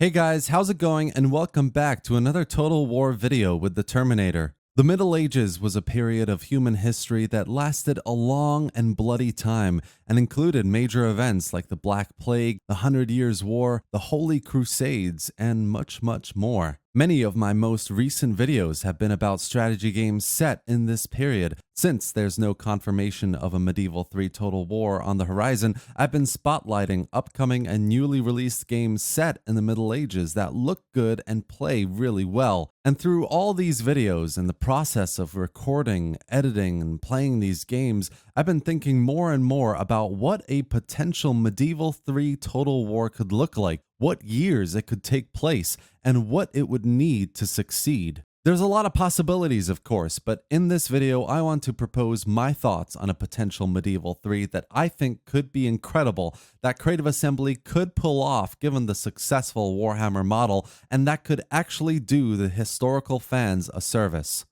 Hey guys, how's it going? And welcome back to another Total War video with the Terminator. The Middle Ages was a period of human history that lasted a long and bloody time and included major events like the Black Plague, the 100 Years' War, the Holy Crusades, and much more. Many of my most recent videos have been about strategy games set in this period. Since there's no confirmation of a Medieval 3 Total War on the horizon, I've been spotlighting upcoming and newly released games set in the Middle Ages that look good and play really well. And through all these videos and the process of recording, editing, and playing these games, I've been thinking more and more about what a potential Medieval 3 Total War could look like, what years it could take place, and what it would need to succeed. There's a lot of possibilities, of course, but in this video, I want to propose my thoughts on a potential Medieval 3 that I think could be incredible, that Creative Assembly could pull off given the successful Warhammer model, and that could actually do the historical fans a service.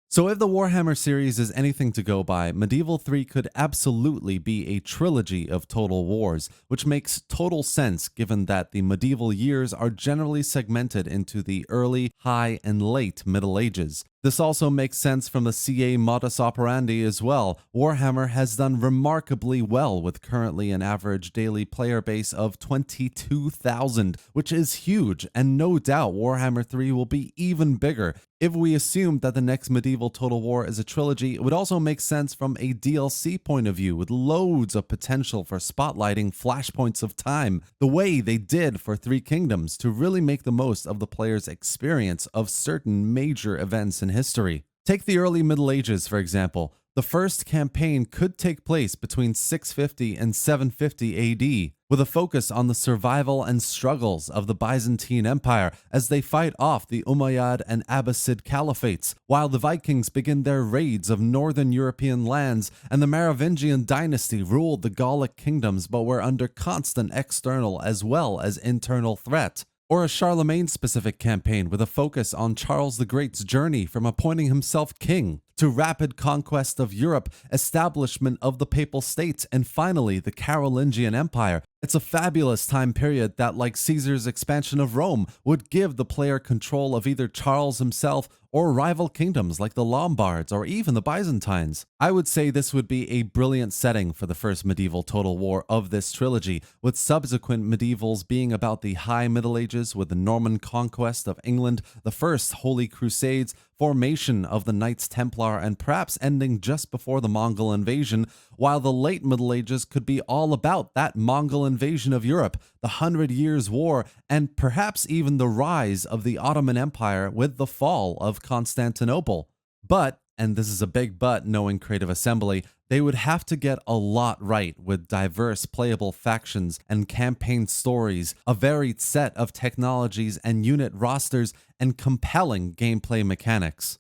So if the Warhammer series is anything to go by, Medieval 3 could absolutely be a trilogy of Total Wars, which makes total sense given that the medieval years are generally segmented into the early, high, and late Middle Ages. This also makes sense from the CA modus operandi as well. Warhammer has done remarkably well with currently an average daily player base of 22,000, which is huge, and no doubt Warhammer 3 will be even bigger. If we assume that the next Medieval Total War is a trilogy, it would also make sense from a DLC point of view with loads of potential for spotlighting flashpoints of time, the way they did for Three Kingdoms, to really make the most of the player's experience of certain major events in history. Take the early Middle Ages, for example. The first campaign could take place between 650 and 750 AD, with a focus on the survival and struggles of the Byzantine Empire as they fight off the Umayyad and Abbasid caliphates, while the Vikings begin their raids of northern European lands, and the Merovingian dynasty ruled the Gallic kingdoms but were under constant external as well as internal threat. Or a Charlemagne-specific campaign with a focus on Charles the Great's journey from appointing himself king to rapid conquest of Europe, establishment of the Papal States, and finally the Carolingian Empire. It's a fabulous time period that, like Caesar's expansion of Rome, would give the player control of either Charles himself or rival kingdoms like the Lombards or even the Byzantines. I would say this would be a brilliant setting for the first medieval Total War of this trilogy, with subsequent medievals being about the High Middle Ages with the Norman conquest of England, the First Holy Crusades, formation of the Knights Templar, and perhaps ending just before the Mongol invasion, while the late Middle Ages could be all about that Mongol invasion of Europe, the 100 Years' War, and perhaps even the rise of the Ottoman Empire with the fall of Constantinople. But, and this is a big but knowing Creative Assembly, they would have to get a lot right with diverse playable factions and campaign stories, a varied set of technologies and unit rosters, and compelling gameplay mechanics.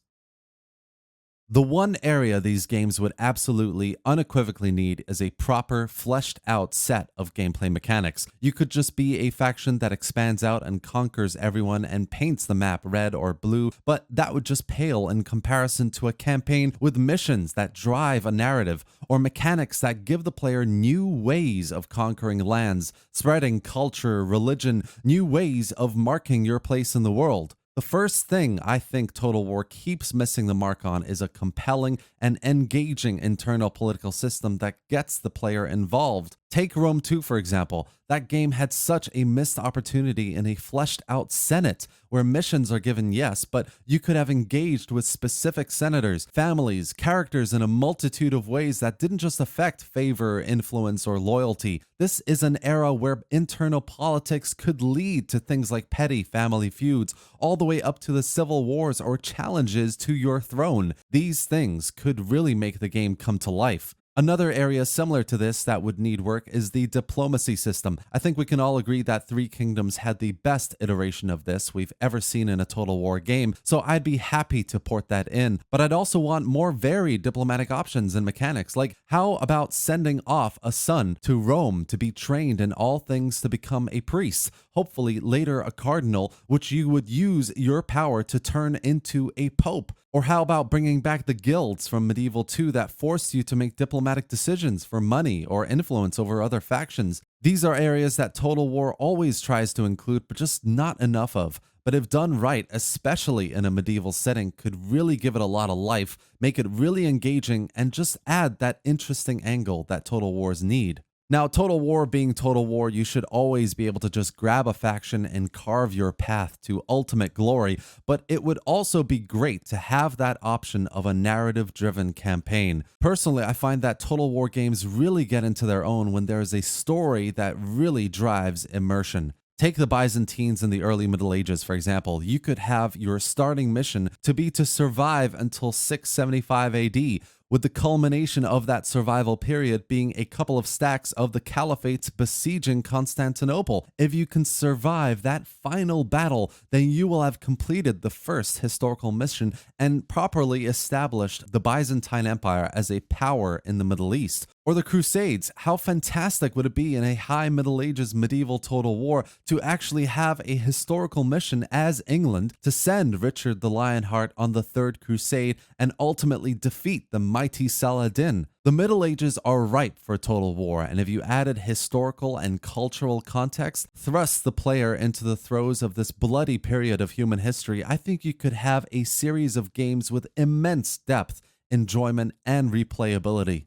The one area these games would absolutely, unequivocally need is a proper, fleshed out set of gameplay mechanics. You could just be a faction that expands out and conquers everyone and paints the map red or blue, but that would just pale in comparison to a campaign with missions that drive a narrative, or mechanics that give the player new ways of conquering lands, spreading culture, religion, new ways of marking your place in the world. The first thing I think Total War keeps missing the mark on is a compelling and engaging internal political system that gets the player involved. Take Rome 2, for example. That game had such a missed opportunity in a fleshed out Senate, where missions are given, yes, but you could have engaged with specific senators, families, characters in a multitude of ways that didn't just affect favor, influence, or loyalty. This is an era where internal politics could lead to things like petty family feuds, all the way up to the civil wars or challenges to your throne. These things could really make the game come to life. Another area similar to this that would need work is the diplomacy system. I think we can all agree that Three Kingdoms had the best iteration of this we've ever seen in a Total War game, so I'd be happy to port that in. But I'd also want more varied diplomatic options and mechanics, like how about sending off a son to Rome to be trained in all things to become a priest, hopefully later a cardinal, which you would use your power to turn into a pope? Or how about bringing back the guilds from Medieval 2 that forced you to make diplomatic decisions for money or influence over other factions? These are areas that Total War always tries to include, but just not enough of. But if done right, especially in a medieval setting, could really give it a lot of life, make it really engaging, and just add that interesting angle that Total Wars need. Now, Total War being Total War, you should always be able to just grab a faction and carve your path to ultimate glory, but it would also be great to have that option of a narrative-driven campaign. Personally, I find that Total War games really get into their own when there is a story that really drives immersion. Take the Byzantines in the early Middle Ages, for example. You could have your starting mission to be to survive until 675 AD, with the culmination of that survival period being a couple of stacks of the caliphates besieging Constantinople. If you can survive that final battle, then you will have completed the first historical mission and properly established the Byzantine Empire as a power in the Middle East. Or the Crusades. How fantastic would it be in a high Middle Ages medieval Total War to actually have a historical mission as England to send Richard the Lionheart on the Third Crusade and ultimately defeat the mighty Saladin? The Middle Ages are ripe for Total War, and if you added historical and cultural context, thrust the player into the throes of this bloody period of human history, I think you could have a series of games with immense depth, enjoyment, and replayability.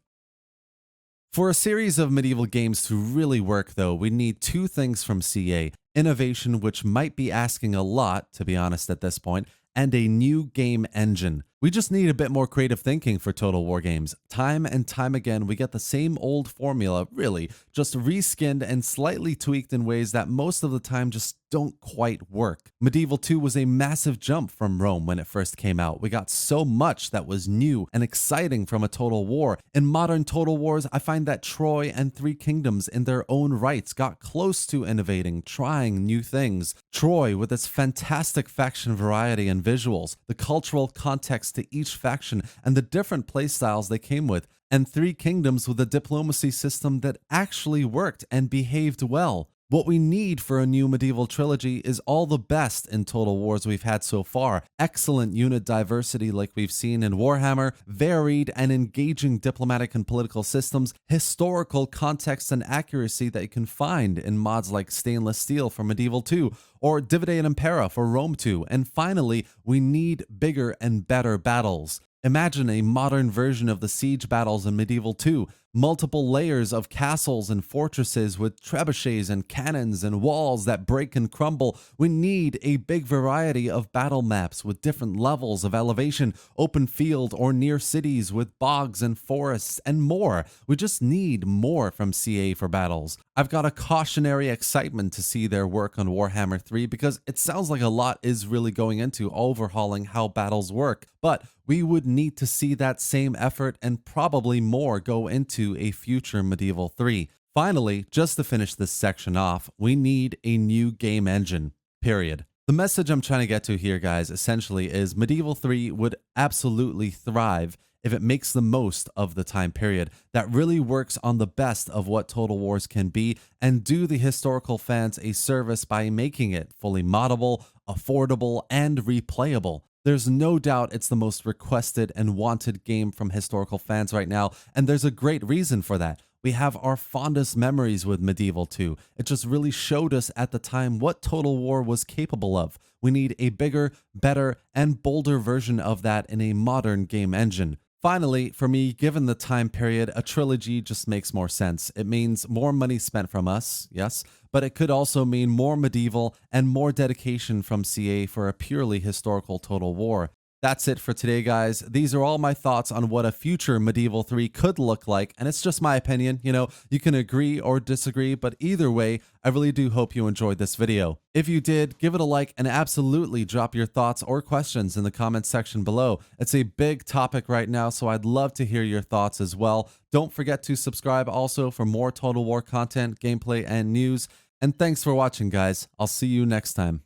For a series of medieval games to really work, though, we need two things from CA: innovation, which might be asking a lot, to be honest at this point, and a new game engine. We just need a bit more creative thinking for Total War games. Time and time again, we get the same old formula, really, just reskinned and slightly tweaked in ways that most of the time just don't quite work. Medieval 2 was a massive jump from Rome when it first came out. We got so much that was new and exciting from a Total War. In modern Total Wars, I find that Troy and Three Kingdoms in their own rights got close to innovating, trying new things. Troy, with its fantastic faction variety and visuals, the cultural context to each faction, and the different playstyles they came with, and Three Kingdoms with a diplomacy system that actually worked and behaved well. What we need for a new medieval trilogy is all the best in Total Wars we've had so far. Excellent unit diversity like we've seen in Warhammer, varied and engaging diplomatic and political systems, historical context and accuracy that you can find in mods like Stainless Steel for Medieval 2, or Divide et Impera for Rome 2, and finally, we need bigger and better battles. Imagine a modern version of the siege battles in Medieval 2, multiple layers of castles and fortresses with trebuchets and cannons and walls that break and crumble. We need a big variety of battle maps with different levels of elevation, open field or near cities with bogs and forests and more. We just need more from CA for battles. I've got a cautionary excitement to see their work on Warhammer 3 because it sounds like a lot is really going into overhauling how battles work, but we would need to see that same effort and probably more go into a future Medieval 3. Finally, just to finish this section off, we need a new game engine, period. The message I'm trying to get to here, guys, essentially is Medieval 3 would absolutely thrive if it makes the most of the time period, that really works on the best of what Total Wars can be and do the historical fans a service by making it fully moddable, affordable, and replayable. There's no doubt it's the most requested and wanted game from historical fans right now, and there's a great reason for that. We have our fondest memories with Medieval 2. It just really showed us at the time what Total War was capable of. We need a bigger, better, and bolder version of that in a modern game engine. Finally, for me, given the time period, a trilogy just makes more sense. It means more money spent from us, yes, but it could also mean more medieval and more dedication from CA for a purely historical Total War. That's it for today, guys. These are all my thoughts on what a future Medieval 3 could look like, and it's just my opinion. You know, you can agree or disagree, but either way, I really do hope you enjoyed this video. If you did, give it a like and absolutely drop your thoughts or questions in the comments section below. It's a big topic right now, so I'd love to hear your thoughts as well. Don't forget to subscribe also for more Total War content, gameplay, and news. And thanks for watching, guys. I'll see you next time.